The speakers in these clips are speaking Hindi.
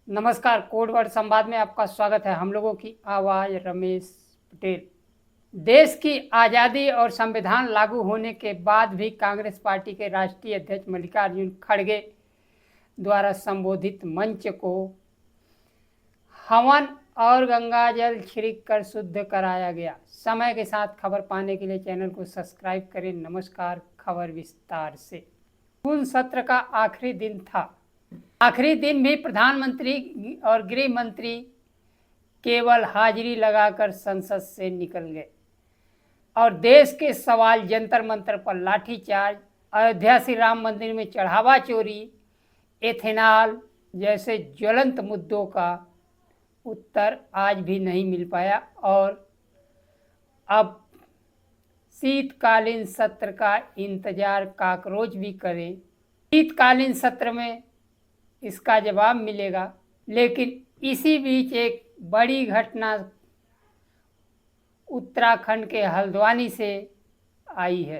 नमस्कार, कोडवर्ड संवाद में आपका स्वागत है। हम लोगों की आवाज़ रमेश पटेल। देश की आज़ादी और संविधान लागू होने के बाद भी कांग्रेस पार्टी के राष्ट्रीय अध्यक्ष मल्लिकार्जुन खड़गे द्वारा संबोधित मंच को हवन और गंगाजल छिड़क कर शुद्ध कराया गया। समय के साथ खबर पाने के लिए चैनल को सब्सक्राइब करें। नमस्कार, खबर विस्तार से। पूर्ण सत्र का आखिरी दिन था। आखिरी दिन भी प्रधानमंत्री और गृह मंत्री केवल हाजिरी लगाकर संसद से निकल गए और देश के सवाल जंतर मंतर पर लाठीचार्ज, अयोध्या श्री राम मंदिर में चढ़ावा चोरी, एथेनॉल जैसे ज्वलंत मुद्दों का उत्तर आज भी नहीं मिल पाया। और अब शीतकालीन सत्र का इंतजार काकरोच भी करें, शीतकालीन सत्र में इसका जवाब मिलेगा। लेकिन इसी बीच एक बड़ी घटना उत्तराखंड के हल्द्वानी से आई है।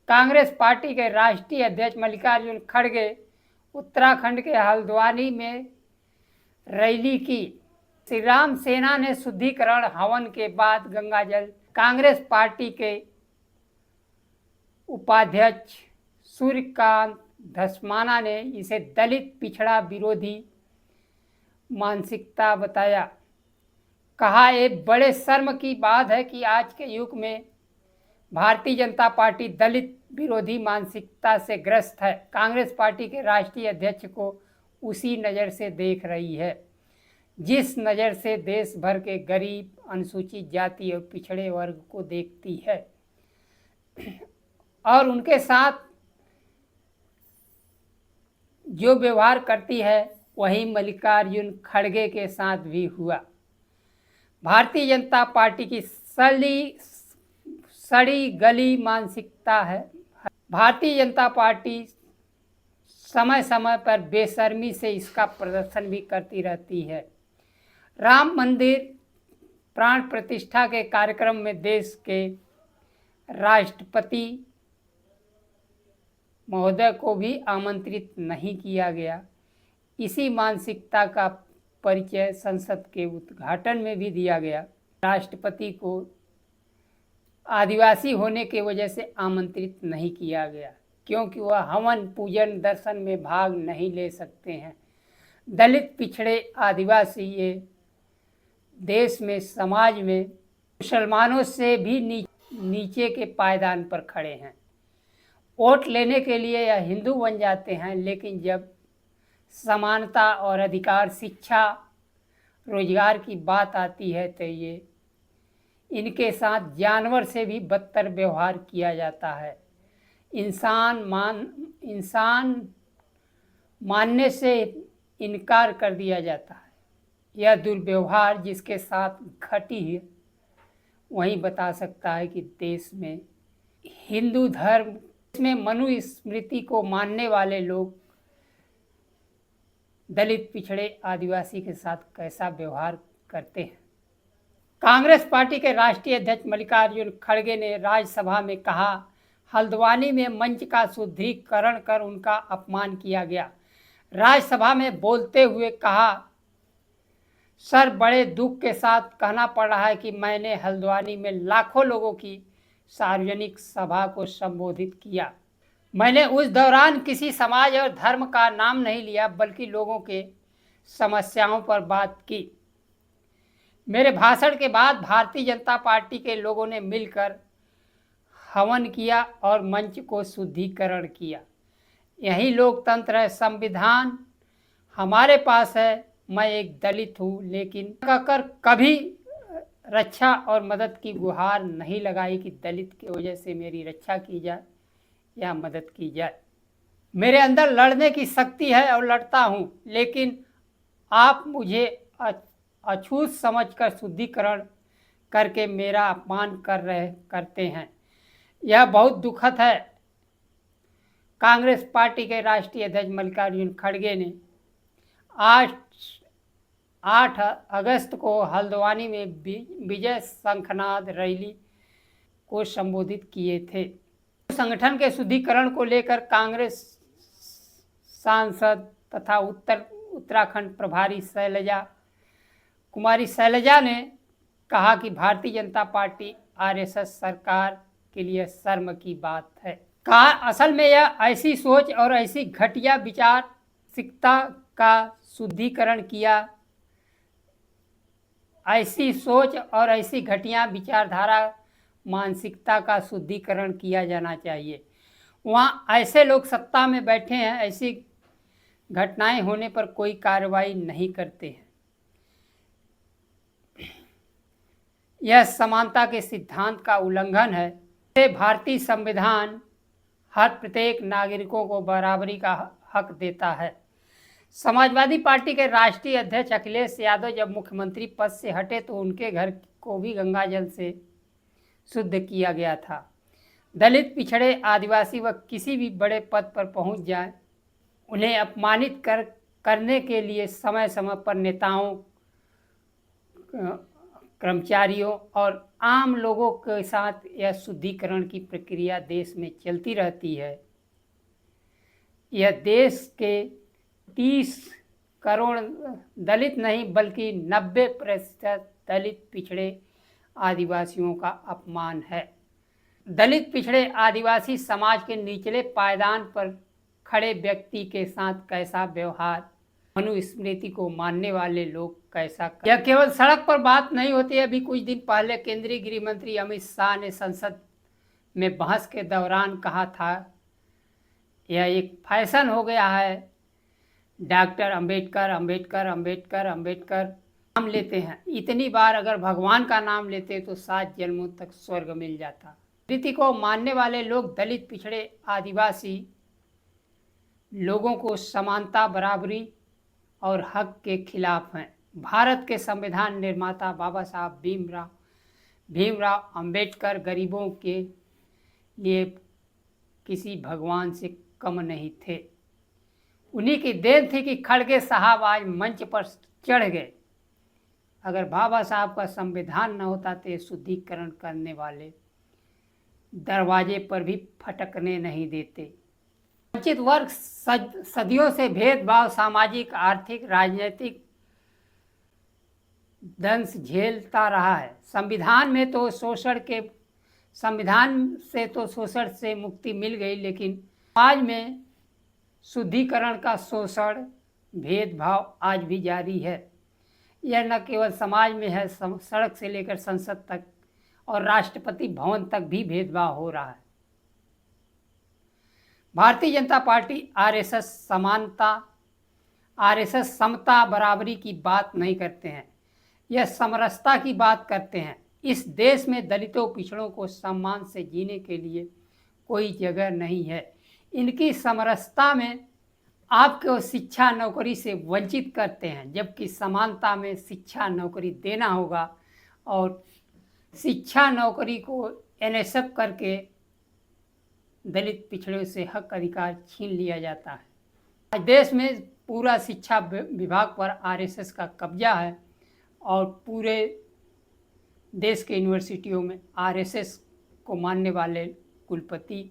कांग्रेस पार्टी के राष्ट्रीय अध्यक्ष मल्लिकार्जुन खड़गे उत्तराखंड के हल्द्वानी में रैली की। श्री राम सेना ने शुद्धिकरण हवन के बाद गंगाजल। कांग्रेस पार्टी के उपाध्यक्ष सूर्यकांत धस्माना ने इसे दलित पिछड़ा विरोधी मानसिकता बताया। कहा, एक बड़े शर्म की बात है कि आज के युग में भारतीय जनता पार्टी दलित विरोधी मानसिकता से ग्रस्त है। कांग्रेस पार्टी के राष्ट्रीय अध्यक्ष को उसी नज़र से देख रही है जिस नज़र से देश भर के गरीब, अनुसूचित जाति और पिछड़े वर्ग को देखती है और उनके साथ जो व्यवहार करती है वही मल्लिकार्जुन खड़गे के साथ भी हुआ। भारतीय जनता पार्टी की सड़ी गली मानसिकता है। भारतीय जनता पार्टी समय समय पर बेशर्मी से इसका प्रदर्शन भी करती रहती है। राम मंदिर प्राण प्रतिष्ठा के कार्यक्रम में देश के राष्ट्रपति महोदय को भी आमंत्रित नहीं किया गया। इसी मानसिकता का परिचय संसद के उद्घाटन में भी दिया गया। राष्ट्रपति को आदिवासी होने की वजह से आमंत्रित नहीं किया गया क्योंकि वह हवन पूजन दर्शन में भाग नहीं ले सकते हैं। दलित, पिछड़े, आदिवासी ये देश में, समाज में मुसलमानों से भी नीचे के पायदान पर खड़े हैं। वोट लेने के लिए यह हिंदू बन जाते हैं, लेकिन जब समानता और अधिकार, शिक्षा, रोजगार की बात आती है तो ये इनके साथ जानवर से भी बदतर व्यवहार किया जाता है। इंसान मानने से इनकार कर दिया जाता है। यह दुर्व्यवहार जिसके साथ घटी है वही बता सकता है कि देश में हिंदू धर्म में मनुस्मृति को मानने वाले लोग दलित, पिछड़े, आदिवासी के साथ कैसा व्यवहार करते हैं। कांग्रेस पार्टी के राष्ट्रीय अध्यक्ष मल्लिकार्जुन खड़गे ने राज्यसभा में कहा, हल्द्वानी में मंच का शुद्धिकरण कर उनका अपमान किया गया। राज्यसभा में बोलते हुए कहा, सर, बड़े दुख के साथ कहना पड़ रहा है कि मैंने हल्द्वानी में लाखों लोगों की सार्वजनिक सभा को संबोधित किया। मैंने उस दौरान किसी समाज और धर्म का नाम नहीं लिया, बल्कि लोगों के समस्याओं पर बात की। मेरे भाषण के बाद भारतीय जनता पार्टी के लोगों ने मिलकर हवन किया और मंच को शुद्धिकरण किया। यही लोकतंत्र है। संविधान हमारे पास है। मैं एक दलित हूँ, लेकिन कहकर कभी रक्षा और मदद की गुहार नहीं लगाई कि दलित की वजह से मेरी रक्षा की जाए या मदद की जाए। मेरे अंदर लड़ने की शक्ति है और लड़ता हूँ, लेकिन आप मुझे अछूत समझकर शुद्धिकरण करके मेरा अपमान करते हैं। यह बहुत दुखद है। कांग्रेस पार्टी के राष्ट्रीय अध्यक्ष मल्लिकार्जुन खड़गे ने 8 अगस्त को हल्द्वानी में विजय शंखनाद रैली को संबोधित किए थे। संगठन के शुद्धिकरण को लेकर कांग्रेस सांसद तथा उत्तराखंड प्रभारी कुमारी शैलजा ने कहा कि भारतीय जनता पार्टी आरएसएस सरकार के लिए शर्म की बात है। कहा असल में यह ऐसी सोच और ऐसी घटिया विचारसिकता का शुद्धिकरण किया, ऐसी सोच और ऐसी घटिया विचारधारा मानसिकता का शुद्धिकरण किया जाना चाहिए। वहाँ ऐसे लोग सत्ता में बैठे हैं, ऐसी घटनाएं होने पर कोई कार्रवाई नहीं करते हैं। यह समानता के सिद्धांत का उल्लंघन है। भारतीय संविधान हर प्रत्येक नागरिकों को बराबरी का हक देता है। समाजवादी पार्टी के राष्ट्रीय अध्यक्ष अखिलेश यादव जब मुख्यमंत्री पद से हटे तो उनके घर को भी गंगाजल से शुद्ध किया गया था। दलित, पिछड़े, आदिवासी व किसी भी बड़े पद पर पहुंच जाए, उन्हें अपमानित करने के लिए समय समय पर नेताओं, कर्मचारियों और आम लोगों के साथ यह शुद्धिकरण की प्रक्रिया देश में चलती रहती है। यह देश के 30 करोड़ दलित नहीं बल्कि 90% दलित, पिछड़े, आदिवासियों का अपमान है। दलित, पिछड़े, आदिवासी समाज के निचले पायदान पर खड़े व्यक्ति के साथ कैसा व्यवहार, मनुस्मृति को मानने वाले लोग कैसा। यह केवल सड़क पर बात नहीं होती है। अभी कुछ दिन पहले केंद्रीय गृह मंत्री अमित शाह ने संसद में बहस के दौरान कहा था, यह एक फैशन हो गया है, डॉक्टर अंबेडकर अंबेडकर अंबेडकर अंबेडकर नाम लेते हैं। इतनी बार अगर भगवान का नाम लेते तो 7 जन्मों तक स्वर्ग मिल जाता। रीति को मानने वाले लोग दलित, पिछड़े, आदिवासी लोगों को समानता, बराबरी और हक के खिलाफ हैं। भारत के संविधान निर्माता बाबा साहब भीमराव अंबेडकर गरीबों के लिए किसी भगवान से कम नहीं थे। उन्हीं की देन थी कि खड़गे साहब आज मंच पर चढ़ गए। अगर बाबा साहब का संविधान न होता तो ये शुद्धिकरण करने वाले दरवाजे पर भी फटकने नहीं देते। वंचित वर्ग सदियों से भेदभाव, सामाजिक, आर्थिक, राजनीतिक दंश झेलता रहा है। संविधान से तो शोषण से मुक्ति मिल गई, लेकिन समाज में शुद्धिकरण का शोषण, भेदभाव आज भी जारी है। यह न केवल समाज में है, सड़क से लेकर संसद तक और राष्ट्रपति भवन तक भी भेदभाव हो रहा है। भारतीय जनता पार्टी आरएसएस समता, बराबरी की बात नहीं करते हैं, यह समरसता की बात करते हैं। इस देश में दलितों, पिछड़ों को सम्मान से जीने के लिए कोई जगह नहीं है। इनकी समरसता में आपको शिक्षा, नौकरी से वंचित करते हैं, जबकि समानता में शिक्षा, नौकरी देना होगा और शिक्षा, नौकरी को एनएसएफ करके दलित, पिछड़े से हक अधिकार छीन लिया जाता है। आज देश में पूरा शिक्षा विभाग पर आरएसएस का कब्जा है और पूरे देश के यूनिवर्सिटियों में आरएसएस को मानने वाले कुलपति,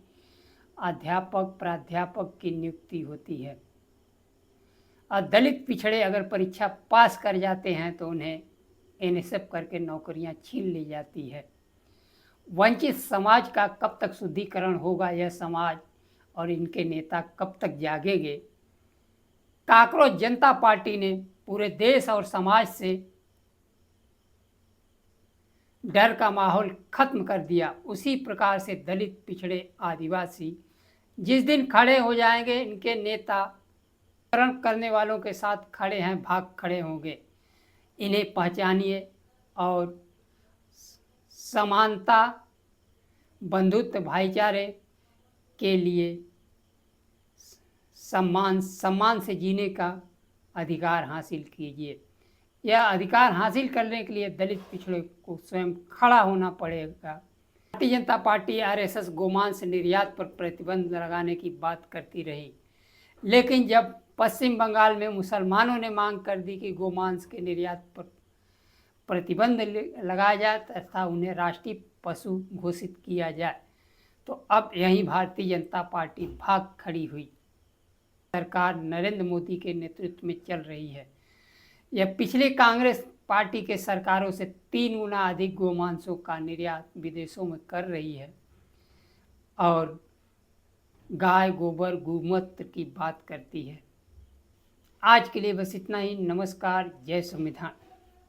अध्यापक, प्राध्यापक की नियुक्ति होती है। और दलित, पिछड़े अगर परीक्षा पास कर जाते हैं तो उन्हें एनएसएफ करके नौकरियां छीन ली जाती है। वंचित समाज का कब तक शुद्धिकरण होगा, यह समाज और इनके नेता कब तक जागेंगे। कांकरोच जनता पार्टी ने पूरे देश और समाज से डर का माहौल खत्म कर दिया। उसी प्रकार से दलित, पिछड़े, आदिवासी जिस दिन खड़े हो जाएंगे, इनके नेता करने वालों के साथ खड़े हैं, भाग खड़े होंगे। इन्हें पहचानिए और समानता, बंधुत्व, भाईचारे के लिए सम्मान से जीने का अधिकार हासिल कीजिए। यह अधिकार हासिल करने के लिए दलित, पिछड़े को स्वयं खड़ा होना पड़ेगा। भारतीय जनता पार्टी आरएसएस गोमांस निर्यात पर प्रतिबंध लगाने की बात करती रही, लेकिन जब पश्चिम बंगाल में मुसलमानों ने मांग कर दी कि गोमांस के निर्यात पर प्रतिबंध लगाया जाए तथा उन्हें राष्ट्रीय पशु घोषित किया जाए, तो अब यहीं भारतीय जनता पार्टी भाग खड़ी हुई। सरकार नरेंद्र मोदी के नेतृत्व में चल रही है। यह पिछले कांग्रेस पार्टी के सरकारों से 3 गुना अधिक गोमांसों का निर्यात विदेशों में कर रही है और गाय गोबर गोमूत्र की बात करती है। आज के लिए बस इतना ही। नमस्कार। जय संविधान।